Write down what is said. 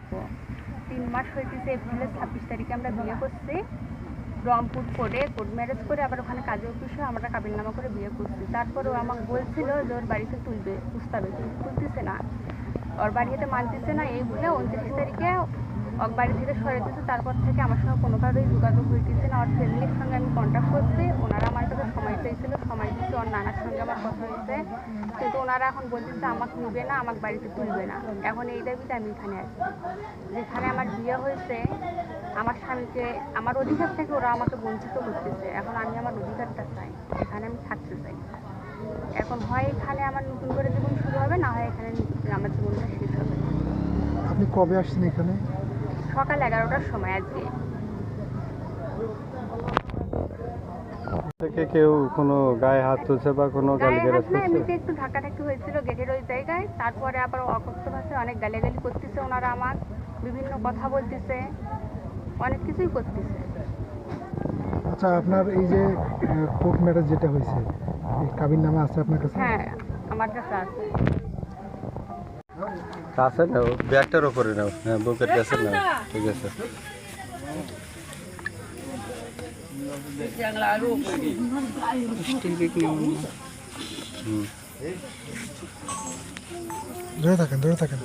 রাখবো। 3 মাস হইতেছে, এপ্রিলের 26 তারিখে আমরা বিয়ে করছি। রংপুর কোর্ট ম্যারেজ করে আবার ওখানে কাজী অফিসে আমরা কাবিননামা করে বিয়ে করছি। তারপর ও আমাকে বলছিল যে ওর বাড়িতে তুলবে, প্রস্তাবে, কিন্তু তুলতেছে না, ওর বাড়িতে মানতেছে না। এই বলে 29 তারিখে ওর বাড়ি থেকে সরে দিচ্ছে। তারপর থেকে আমার সঙ্গে কোনোভাবেই যোগাযোগ হইতেছে না। ওর ফ্যামিলির সঙ্গে আমি কন্ট্যাক্ট করছি, ওনারা আমার কাছে সময় চাইছিল, সময় দিচ্ছে। ওর নানার সঙ্গে আমার কথা হয়েছে, কিন্তু ওনারা এখন বলতেছে আমাকে নিবে না, আমাকে বাড়িতে তুলবে না। এখন এই দাবিতে আমি এখানে আছি, যেখানে আমার বিয়ে হয়েছে। আমার স্বামীকে আমার অধিকার থেকে ওরা আমাকে বঞ্চিত করতেছে। এখন আমি আমার অধিকারটা চাই, এখানে আমি থাকতে চাই। এখন হয় এখানে আমার নতুন করে জীবন শুরু হবে, না হয় এখানে আমার জীবনটা শেষ হবে। আপনি কবে আসছেন এখানে? সকাল 11টার সময় আজকে। থেকে কেউ কোনো গায়ে হাত তুলছে বা কোনো গায়ে হাত গালিগালাজ না, করছে? এমনিতে একটু ধাক্কাধাক্কি হয়েছিল গেটের ওই জায়গায়। তারপরে আবার অকথ্য ভাষায় অনেক গালাগালি করতেছে ওনারা, আমার বিভিন্ন কথা বলতেছে, অনেক কিছুই করতেছে। আচ্ছা, আপনার এই যে কোর্ট ম্যারেজ যেটা হয়েছে, এই কাবিননামা আছে আপনার কাছে? হ্যাঁ, আমার কাছে আছে। কাছে নাও, ব্যাগটার ওপরে নাও, হ্যাঁ বুকের কাছে নাও, ঠিক আছে। ধরে থাকেন, ধরে থাকেন।